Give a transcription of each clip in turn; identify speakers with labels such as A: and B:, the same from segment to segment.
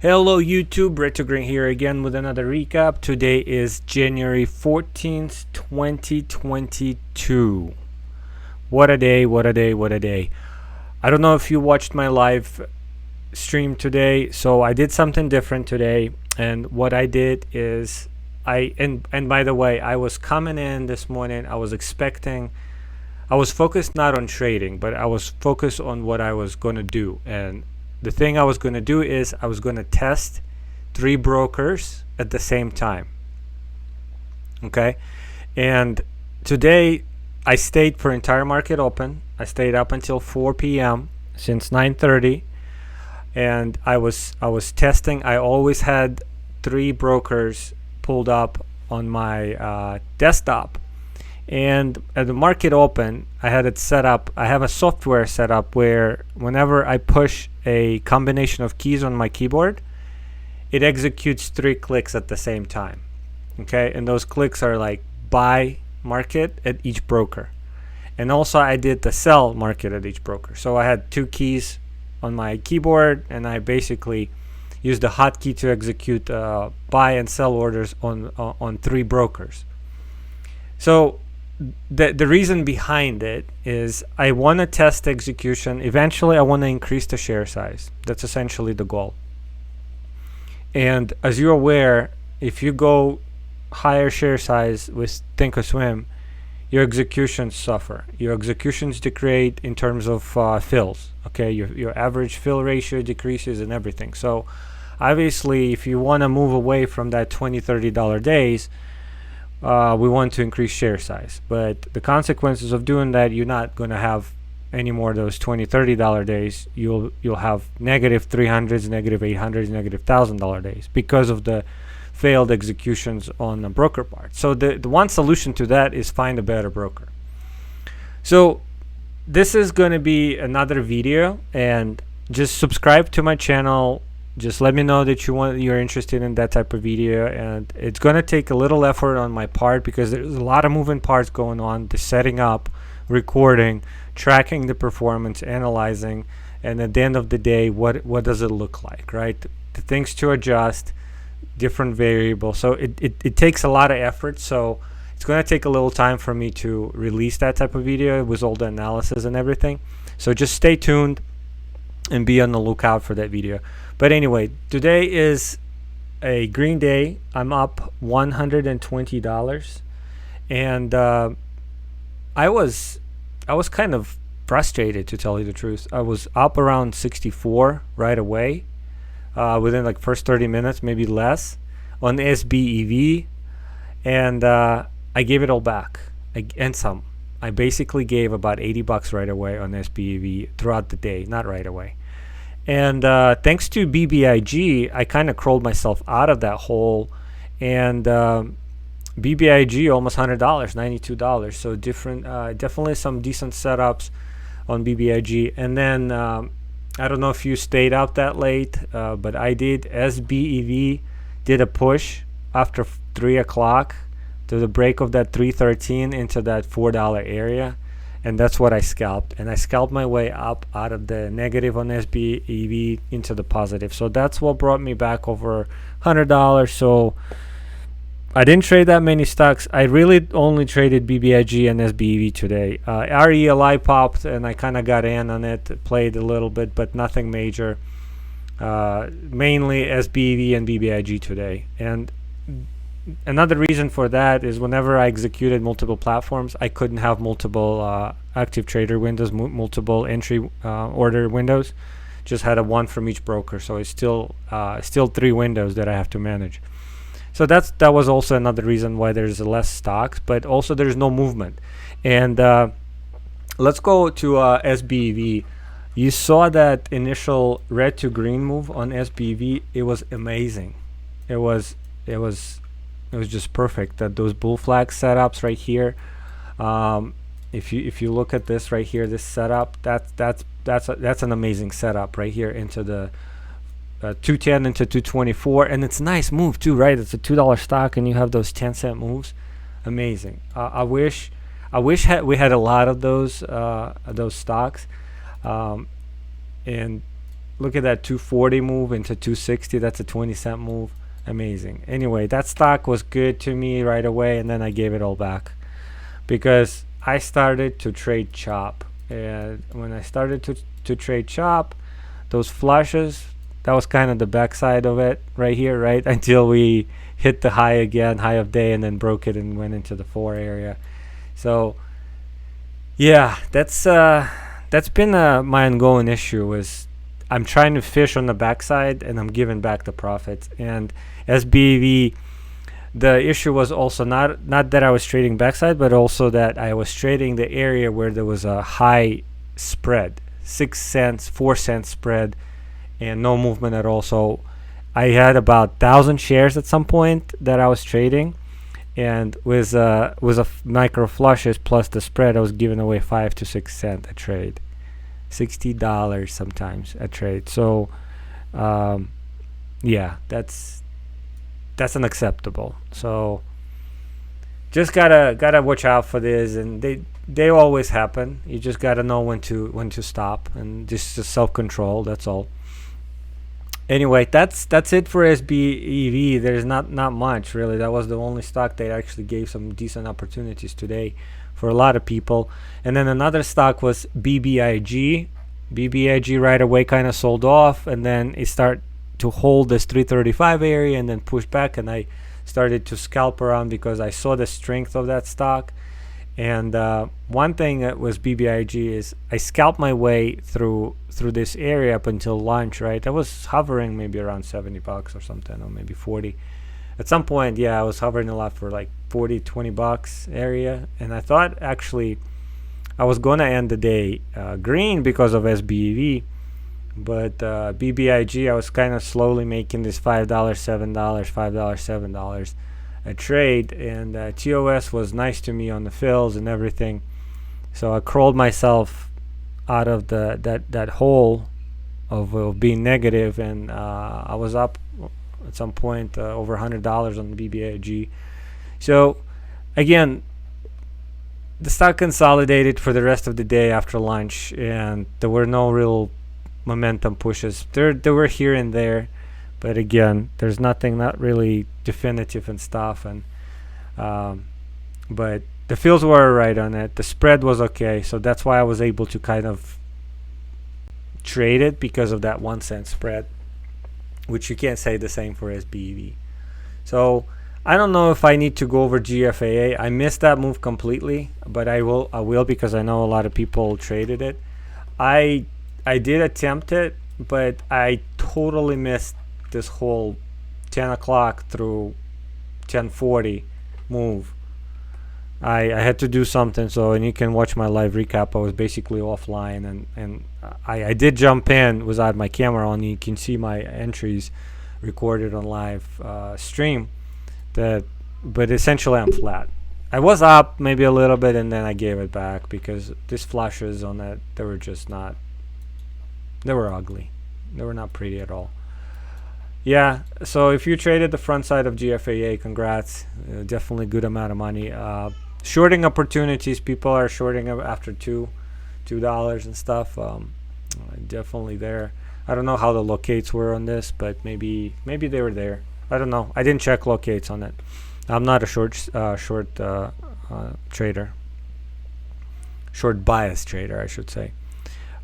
A: Hello YouTube, Retro Green here again with another recap. Today is January 14th, 2022. What a day, what a day, what a day. I don't know if you watched my live stream today, so I did something different today. And what I did is, and by the way, I was coming in this morning, I was focused not on trading, but I was focused on what I was going to do. And the thing I was going to do is I was going to test 3 brokers at the same time. Okay. And today I stayed for entire market open. I stayed up until 4 p.m. since 9:30. And I was testing. I always had 3 brokers pulled up on my desktop. And at the market open, I had it set up. I have a software set up where whenever I push a combination of keys on my keyboard, it executes 3 clicks at the same time. Okay, and those clicks are like buy market at each broker. And also I did the sell market at each broker. So I had 2 keys on my keyboard, and I basically used the hotkey to execute buy and sell orders on 3 brokers. So the reason behind it is I want to test execution. Eventually, I want to increase the share size. That's essentially the goal. And as you're aware, if you go higher share size with Thinkorswim, your executions suffer. Your executions degrade in terms of fills. Okay, your average fill ratio decreases and everything. So obviously, if you want to move away from that $20, $30 days, we want to increase share size. But the consequences of doing that, you're not going to have any more of those $20, $30 days. You'll have negative 300s, negative 800s, negative $1,000 days because of the failed executions on the broker part. So the one solution to that is find a better broker. So this is going to be another video, and just subscribe to my channel. Just let me know that you're interested in that type of video, and it's going to take a little effort on my part because there's a lot of moving parts going on, the setting up, recording, tracking the performance, analyzing, and at the end of the day, what does it look like, right? The things to adjust, different variables. So it takes a lot of effort. So it's going to take a little time for me to release that type of video with all the analysis and everything. So just stay tuned and be on the lookout for that video. But anyway, today is a green day. I'm up $120, and I was kind of frustrated, to tell you the truth. I was up around 64 right away, within like first 30 minutes, maybe less, on SBEV, and I gave it all back and some. I basically gave about $80 right away on SBEV throughout the day, not right away. And thanks to BBIG, I kind of crawled myself out of that hole. And BBIG almost $100, $92. So different, definitely some decent setups on BBIG. And then I don't know if you stayed out that late, but I did. SBEV did a push after 3 o'clock to the break of that 313 into that $4 area. And that's what I scalped. And I scalped my way up out of the negative on SBEV into the positive. So that's what brought me back over $100. So I didn't trade that many stocks. I really only traded BBIG and SBEV today. RELI popped, and I kind of got in on it, played a little bit, but nothing major. Mainly SBEV and BBIG today. And another reason for that is whenever I executed multiple platforms, I couldn't have multiple active trader windows, multiple entry order windows. Just had a one from each broker, so it's still 3 windows that I have to manage. So that was also another reason why there's less stocks, but also there's no movement. And let's go to SBEV. You saw that initial red to green move on SBEV. It was amazing. It was just perfect. That those bull flag setups right here. If you look at this right here, this setup, that's an amazing setup right here into the 210 into 224, and it's a nice move too, right? It's a $2 stock, and you have those 10-cent moves. Amazing. I wish we had a lot of those stocks, and look at that 240 move into 260. That's a 20-cent move. Amazing. Anyway, that stock was good to me right away, and then I gave it all back because I started to trade chop. And when I started to trade chop, those flushes, that was kind of the backside of it right here, right? Until we hit the high again, high of day, and then broke it and went into the 4 area. So yeah, that's been my ongoing issue is I'm trying to fish on the backside and I'm giving back the profits. And SBEV, the issue was also not that I was trading backside, but also that I was trading the area where there was a high spread, 6 cents, 4 cent spread, and no movement at all. So I had about 1,000 shares at some point that I was trading, and with a micro flushes plus the spread, I was giving away 5 to 6 cents a trade, $60 sometimes a trade. So yeah, that's unacceptable. So just gotta watch out for this, and they always happen. You just gotta know when to stop, and just self-control. That's all. Anyway, that's it for SBEV. There's not much really. That was the only stock that actually gave some decent opportunities today for a lot of people. And then another stock was BBIG. BBIG right away kind of sold off, and then it started to hold this 335 area and then push back, and I started to scalp around because I saw the strength of that stock. And one thing that was BBIG is I scalped my way through this area up until lunch, right? I was hovering maybe around $70 or something, or maybe 40 at some point. Yeah, I was hovering a lot for like $20 area, and I thought actually I was gonna end the day green because of SBEV, but BBIG, I was kind of slowly making this $5, $7, $5, $7 a trade, and TOS was nice to me on the fills and everything. So I crawled myself out of that hole of being negative, and I was up at some point over $100 on the BBIG. So again, the stock consolidated for the rest of the day after lunch, and there were no real momentum pushes. There were here and there, but again, there's nothing, not really definitive and stuff. And but the fills were right on it. The spread was okay, so that's why I was able to kind of trade it, because of that 1 cent spread, which you can't say the same for SBEV. So I don't know if I need to go over GFAI. I missed that move completely, but I will because I know a lot of people traded it. I did attempt it, but I totally missed this whole 10 o'clock through 10:40 move. I had to do something, so, and you can watch my live recap. I was basically offline, and I did jump in without my camera on. You can see my entries recorded on live stream. But essentially I'm flat. I was up maybe a little bit, and then I gave it back because these flushes on that, they were ugly. They were not pretty at all. Yeah, so if you traded the front side of GFAI, congrats. Definitely good amount of money. Shorting opportunities, people are shorting after $2 and stuff. Definitely there. I don't know how the locates were on this, but maybe they were there. I don't know. I didn't check locates on it. I'm not a short trader. Short bias trader, I should say.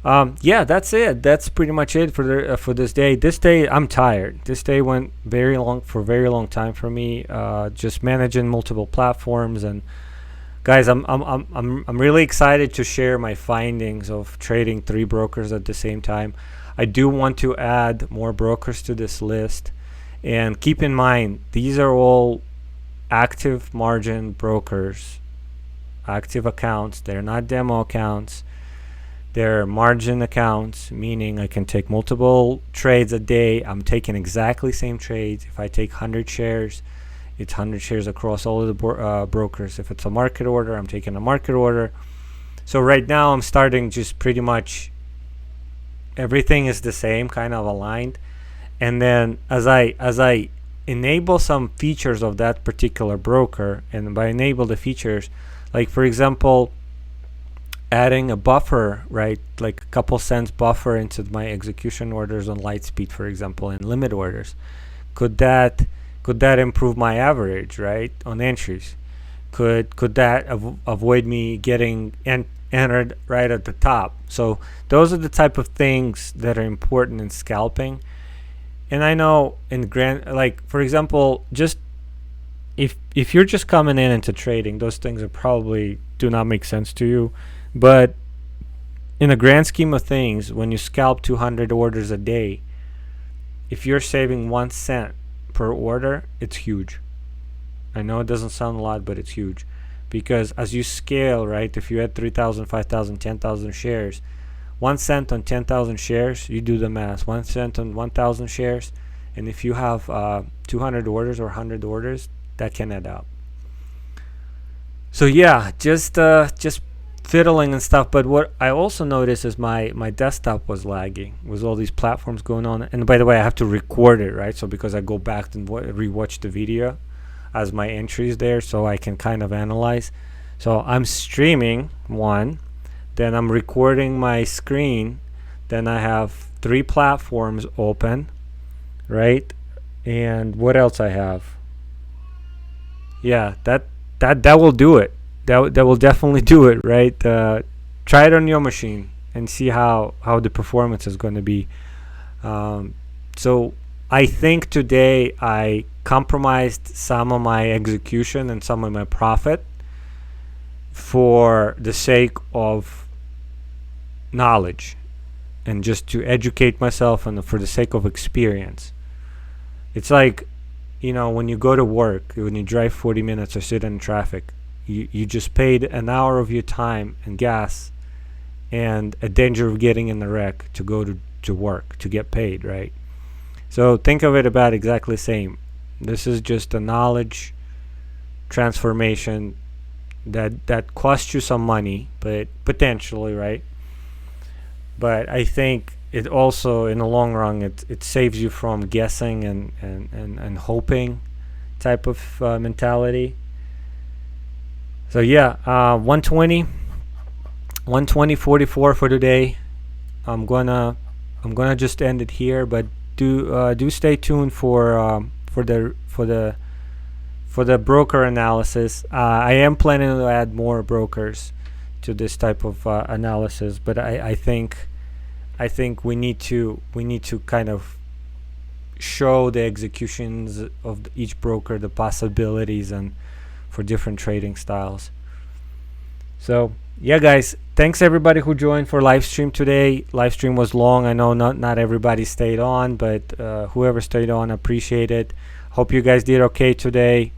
A: Yeah, that's it. That's pretty much it for this day. This day I'm tired. This day went very long time for me. Just managing multiple platforms, and guys, I'm really excited to share my findings of trading 3 brokers at the same time. I do want to add more brokers to this list, and keep in mind these are all active margin brokers, active accounts. They're not demo accounts. They're margin accounts, meaning I can take multiple trades a day. I'm taking exactly same trades. If I take 100 shares, it's 100 shares across all of the brokers. If it's a market order, I'm taking a market order. So right now I'm starting just pretty much everything is the same, kind of aligned. And then as I enable some features of that particular broker, and by enable the features, like for example, adding a buffer, right, like a couple cents buffer into my execution orders on Lightspeed, for example, and limit orders, could that improve my average, right, on entries? Could that avoid me getting entered right at the top? So those are the type of things that are important in scalping. And I know in like for example, just if you're just coming in into trading, those things are probably do not make sense to you. But in the grand scheme of things, when you scalp 200 orders a day, if you're saving 1 cent per order, it's huge. I know it doesn't sound a lot, but it's huge. Because as you scale, right, if you had 3,000, 5,000, 10,000 shares, 1 cent on 10,000 shares, you do the math, 1 cent on 1,000 shares, and if you have 200 orders or 100 orders, that can add up. So yeah, just fiddling and stuff. But what I also noticed is my desktop was lagging with all these platforms going on. And by the way, I have to record it, right? So because I go back and rewatch the video as my entries there, so I can kind of analyze. So I'm streaming one, then I'm recording my screen, then I have 3 platforms open, right? And what else I have? Yeah, that will do it. That will definitely do it, right? Try it on your machine and see how the performance is going to be. So I think today I compromised some of my execution and some of my profit for the sake of knowledge and just to educate myself and for the sake of experience. It's like, when you go to work, when you drive 40 minutes or sit in traffic, you just paid an hour of your time and gas and a danger of getting in the wreck to go to work to get paid, right? So think of it about exactly the same. This is just a knowledge transformation that costs you some money, but potentially, right? But I think it also, in the long run, it saves you from guessing and hoping type of mentality. So yeah, 120.44 for today. I'm gonna just end it here, but do stay tuned for the broker analysis. I am planning to add more brokers to this type of analysis, but I think we need to kind of show the executions of each broker, the possibilities, and for different trading styles. So yeah, guys, thanks everybody who joined for live stream today. Live stream was long. I know not everybody stayed on, but whoever stayed on, appreciate it. Hope you guys did okay today.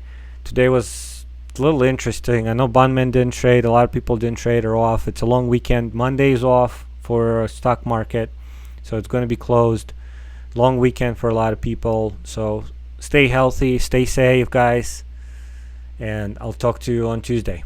A: Today was a little interesting. I know bondmen didn't trade. A lot of people didn't trade or off. It's a long weekend. Monday is off for stock market, so it's going to be closed. Long weekend for a lot of people. So stay healthy, stay safe, guys, and I'll talk to you on Tuesday.